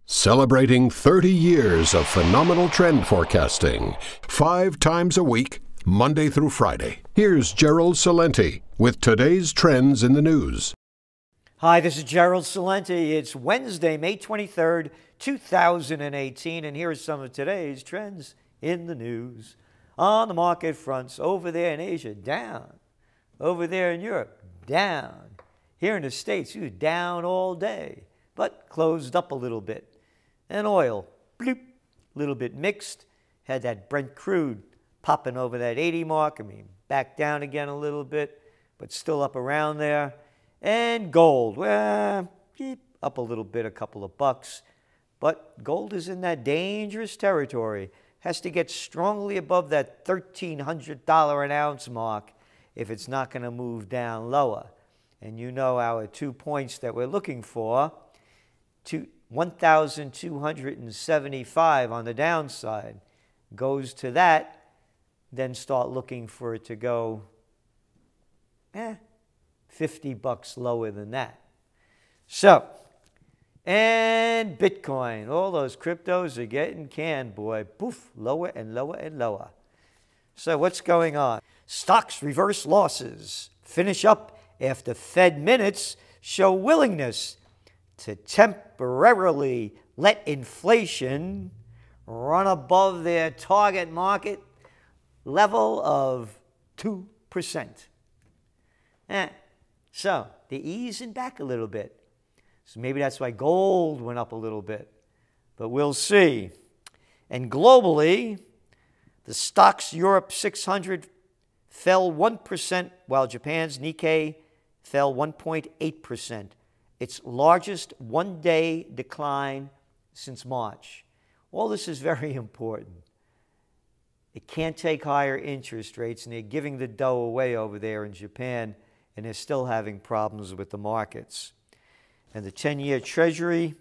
Celebrating 30 years of phenomenal trend forecasting, 5 times a week, Monday through Friday. Here's Gerald Celente with today's trends in the news. Hi, this is Gerald Celente. It's Wednesday, May 23rd, 2018, and here are some of today's trends in the news. On the market fronts, over there in Asia, down. Over there in Europe, down. Here in the States, down all day, but closed up a little bit. And oil, bloop, a little bit mixed. Had that Brent crude popping over that 80 mark. Back down again a little bit, but still up around there. And gold, well, up a little bit, a couple of bucks. But gold is in that dangerous territory. Has to get strongly above that $1,300 an ounce mark if it's not going to move down lower. And you know our 2 points that we're looking for, 1,275 on the downside. Goes to that, then start looking for it to go 50 bucks lower than that. So, and Bitcoin, all those cryptos are getting canned, boy. Poof, lower and lower and lower. So what's going on? Stocks reverse losses. Finish up after Fed minutes show willingness to temporarily let inflation run above their target market level of 2%. So they're easing back a little bit. So maybe that's why gold went up a little bit. But we'll see. And globally, the Stocks Europe 600 fell 1%, while Japan's Nikkei fell 1.8%. Its largest one-day decline since March. All this is very important. It can't take higher interest rates, and they're giving the dough away over there in Japan, and they're still having problems with the markets. And the 10-year Treasury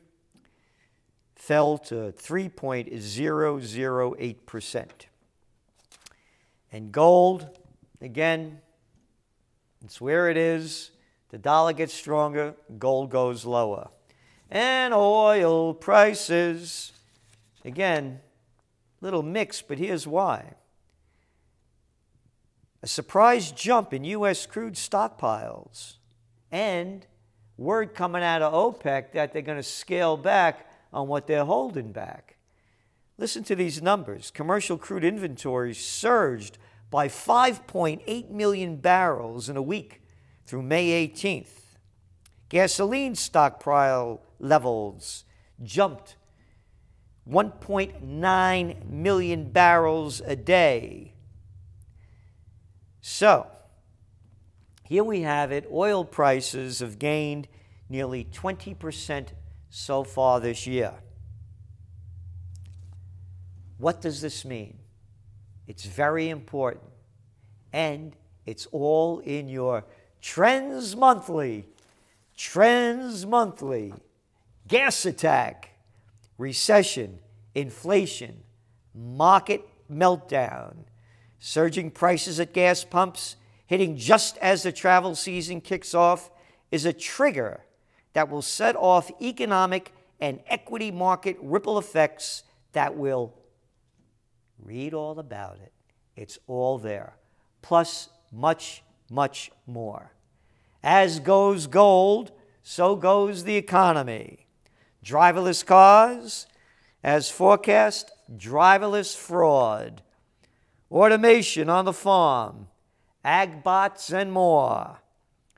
fell to 3.008%. And gold, again, it's where it is. The dollar gets stronger, gold goes lower. And oil prices, again, little mixed, but here's why. A surprise jump in U.S. crude stockpiles and word coming out of OPEC that they're going to scale back on what they're holding back. Listen to these numbers. Commercial crude inventories surged by 5.8 million barrels in a week through May 18th. Gasoline stockpile levels jumped 1.9 million barrels a day. So, here we have it. Oil prices have gained nearly 20% so far this year. What does this mean? It's very important. And it's all in your Trends Monthly. Trends Monthly. Gas attack. Recession. Inflation. Market meltdown. Surging prices at gas pumps, hitting just as the travel season kicks off, is a trigger that will set off economic and equity market ripple effects that will read all about it. It's all there. Plus much, much more. As goes gold, so goes the economy. Driverless cars, as forecast, driverless fraud. Automation on the farm, ag bots, and more.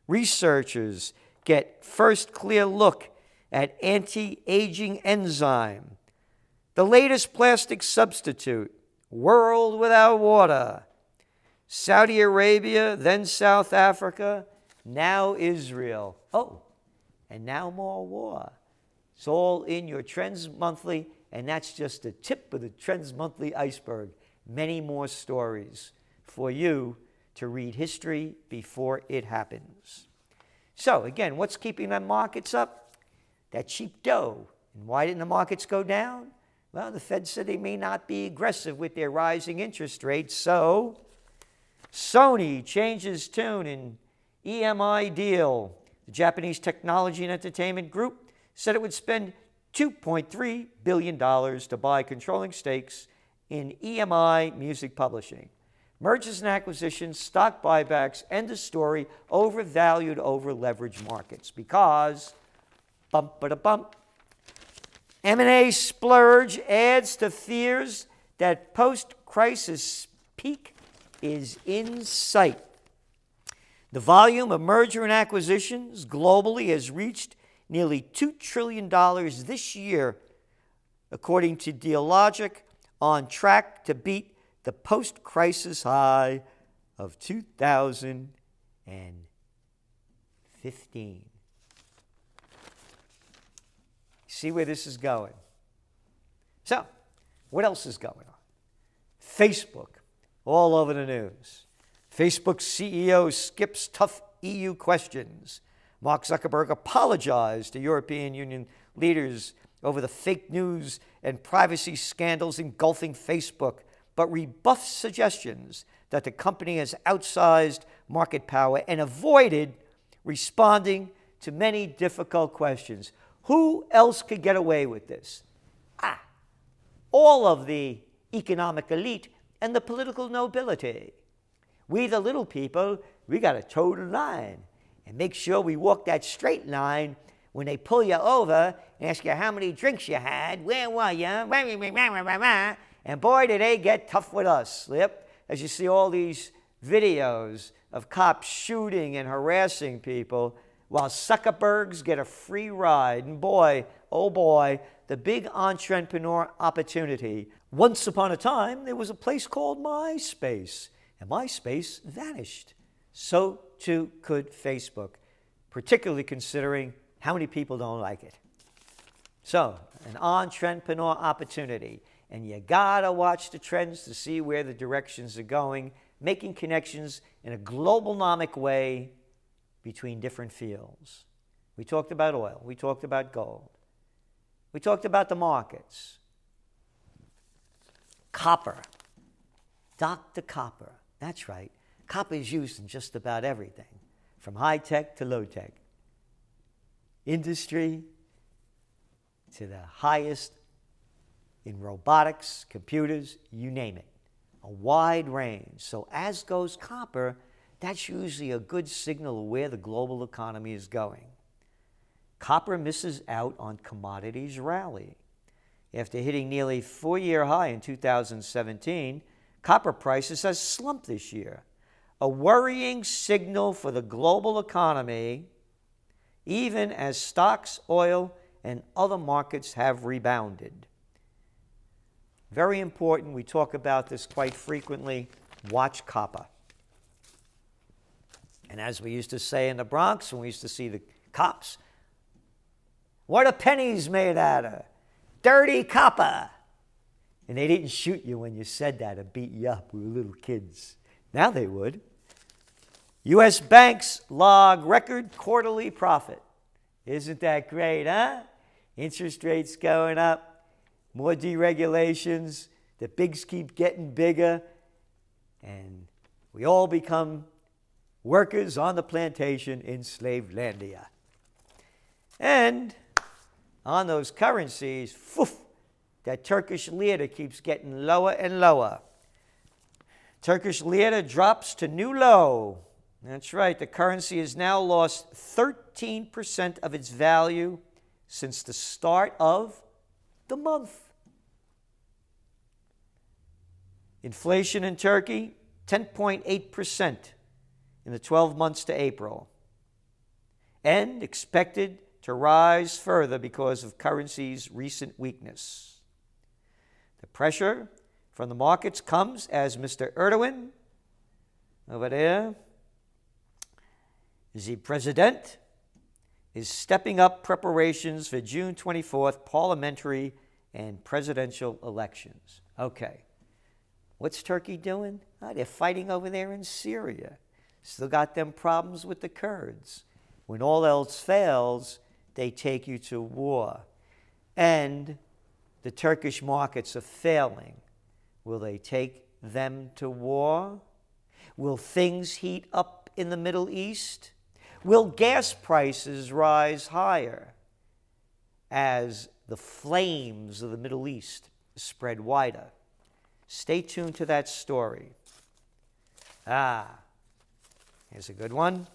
Researchers get first clear look at anti-aging enzyme. The latest plastic substitute, world without water. Saudi Arabia, then South Africa, now Israel. Oh, and now more war. It's all in your Trends Monthly, and that's just the tip of the Trends Monthly iceberg. Many more stories for you to read history before it happens. So again, what's keeping the markets up? That cheap dough. And why didn't the markets go down? Well, the Fed said they may not be aggressive with their rising interest rates, so Sony changes tune in EMI deal. The Japanese Technology and Entertainment Group said it would spend $2.3 billion to buy controlling stakes in EMI Music Publishing. Mergers and acquisitions, stock buybacks, end of story, overvalued over leveraged markets because, bump-a-da-bump, M&A splurge adds to fears that post-crisis peak is in sight. The volume of merger and acquisitions globally has reached nearly $2 trillion this year, according to Dealogic, on track to beat the post-crisis high of 2015. See where this is going. So, what else is going on? Facebook, all over the news. Facebook CEO skips tough EU questions. Mark Zuckerberg apologized to European Union leaders over the fake news and privacy scandals engulfing Facebook, but rebuffed suggestions that the company has outsized market power and avoided responding to many difficult questions. Who else could get away with this? All of the economic elite and the political nobility. We, the little people, we got to toe the line and make sure we walk that straight line when they pull you over and ask you how many drinks you had, where were you, and boy, did they get tough with us. Yep, as you see all these videos of cops shooting and harassing people while Zuckerbergs get a free ride. And boy, oh boy, the big entrepreneur opportunity. Once upon a time, there was a place called MySpace, and MySpace vanished. So too could Facebook, particularly considering how many people don't like it. So, an entrepreneur opportunity, and you gotta watch the trends to see where the directions are going, making connections in a globalnomic way between different fields. We talked about oil, we talked about gold, we talked about the markets. Copper, Dr. Copper, that's right. Copper is used in just about everything, from high tech to low tech, industry to the highest in robotics, computers, you name it, a wide range. So as goes copper, that's usually a good signal of where the global economy is going. Copper misses out on commodities rally. After hitting nearly four-year high in 2017, copper prices have slumped this year, a worrying signal for the global economy, even as stocks, oil, and other markets have rebounded. Very important, we talk about this quite frequently, watch copper. And as we used to say in the Bronx, when we used to see the cops, what are pennies made out of? Dirty copper. And they didn't shoot you when you said that or beat you up. We were little kids. Now they would. U.S. banks log record quarterly profit. Isn't that great, huh? Interest rates going up, more deregulations, the bigs keep getting bigger, and we all become workers on the plantation in Slavelandia. And on those currencies, that Turkish lira keeps getting lower and lower. Turkish lira drops to new low. That's right, the currency has now lost 13% of its value since the start of the month. Inflation in Turkey, 10.8% in the 12 months to April, and expected to rise further because of currency's recent weakness. The pressure from the markets comes as Mr. Erdogan, over there, the president, is stepping up preparations for June 24th parliamentary and presidential elections. Okay, what's Turkey doing? Oh, they're fighting over there in Syria. Still got them problems with the Kurds. When all else fails, they take you to war. And the Turkish markets are failing. Will they take them to war? Will things heat up in the Middle East? Will gas prices rise higher? as the flames of the Middle East spread wider. Stay tuned to that story. Here's a good one.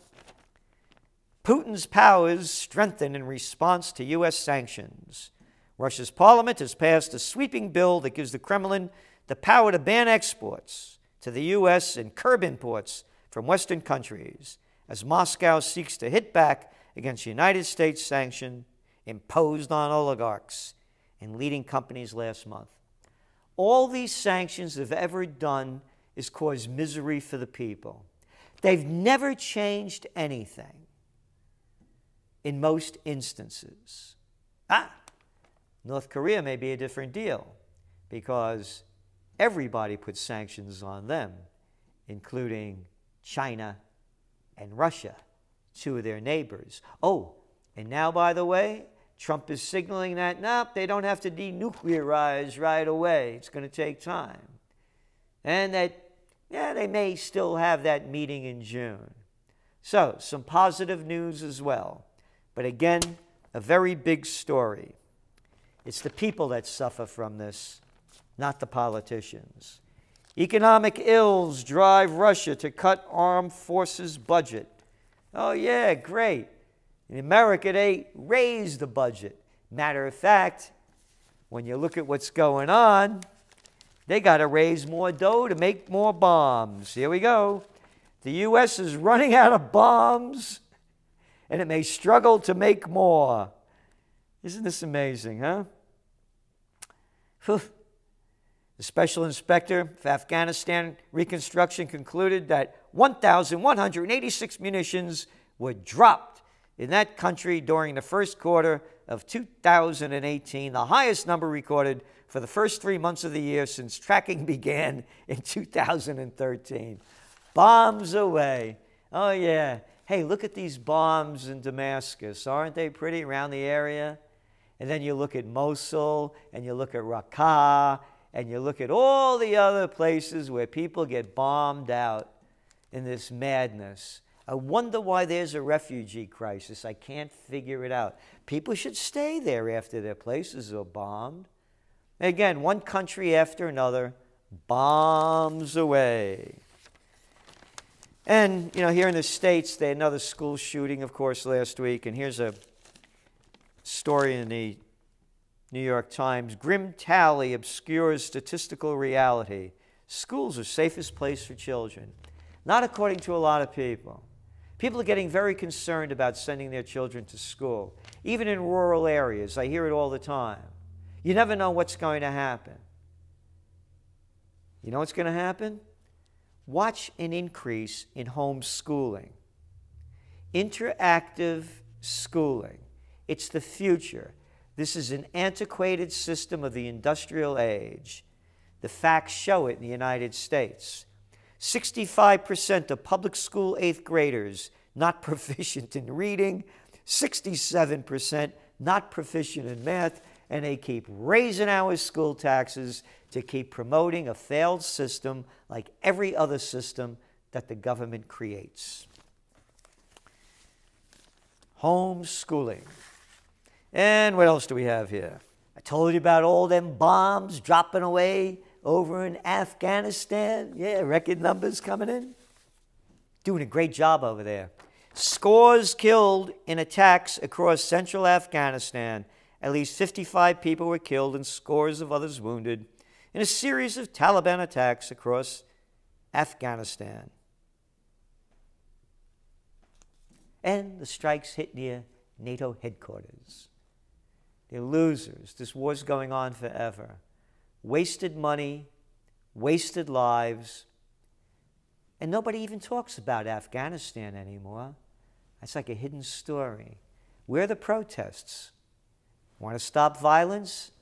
Putin's powers strengthen in response to U.S. sanctions. Russia's parliament has passed a sweeping bill that gives the Kremlin the power to ban exports to the U.S. and curb imports from Western countries as Moscow seeks to hit back against United States sanctions imposed on oligarchs and leading companies last month. All these sanctions have ever done is cause misery for the people. They've never changed anything in most instances. North Korea may be a different deal because everybody puts sanctions on them, including China and Russia, two of their neighbors. Oh, and now, by the way, Trump is signaling that, nope, they don't have to denuclearize right away. It's going to take time. And that, they may still have that meeting in June. So, some positive news as well. But again, a very big story. It's the people that suffer from this, not the politicians. Economic ills drive Russia to cut armed forces budget. Oh yeah, great. In America, they raised the budget. Matter of fact, when you look at what's going on, they got to raise more dough to make more bombs. Here we go. The U.S. is running out of bombs, and it may struggle to make more. Isn't this amazing, huh? The Special Inspector for Afghanistan Reconstruction concluded that 1,186 munitions were dropped in that country during the first quarter of 2018, the highest number recorded for the first 3 months of the year since tracking began in 2013. Bombs away. Oh, yeah. Hey, look at these bombs in Damascus. Aren't they pretty around the area? And then you look at Mosul, and you look at Raqqa, and you look at all the other places where people get bombed out in this madness. I wonder why there's a refugee crisis. I can't figure it out. People should stay there after their places are bombed. Again, one country after another, bombs away. And, here in the States, they had another school shooting, of course, last week. And here's a story in the New York Times. Grim tally obscures statistical reality. Schools are safest place for children. Not according to a lot of people. People are getting very concerned about sending their children to school. Even in rural areas, I hear it all the time. You never know what's going to happen. You know what's going to happen? Watch an increase in homeschooling. Interactive schooling. It's the future. This is an antiquated system of the industrial age. The facts show it in the United States. 65% of public school 8th graders not proficient in reading, 67% not proficient in math, and they keep raising our school taxes to keep promoting a failed system like every other system that the government creates. Homeschooling. And what else do we have here? I told you about all them bombs dropping away over in Afghanistan. Yeah, record numbers coming in. Doing a great job over there. Scores killed in attacks across central Afghanistan. At least 55 people were killed and scores of others wounded in a series of Taliban attacks across Afghanistan. And the strikes hit near NATO headquarters. They're losers. This war's going on forever. Wasted money, wasted lives, and nobody even talks about Afghanistan anymore. That's like a hidden story. Where are the protests? Want to stop violence?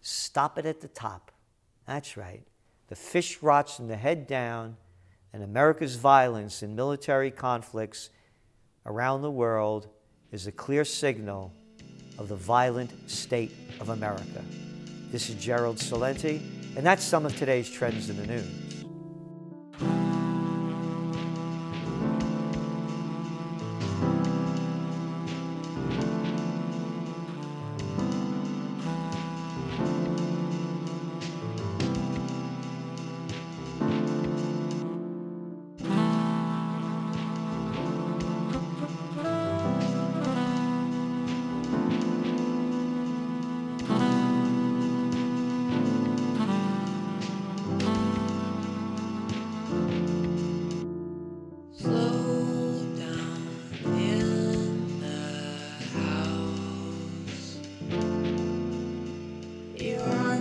Stop it at the top. That's right. The fish rots from the head down, and America's violence in military conflicts around the world is a clear signal of the violent state of America. This is Gerald Celente, and that's some of today's trends in the news.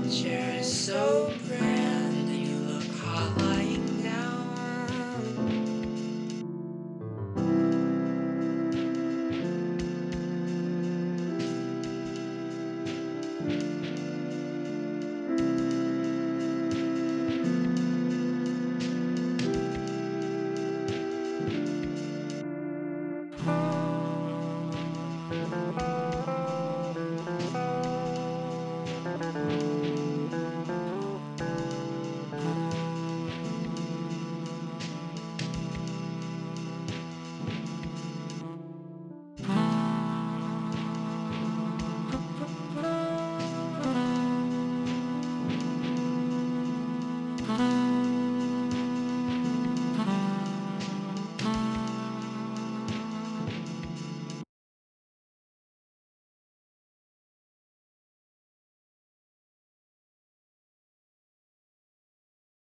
future is so bright.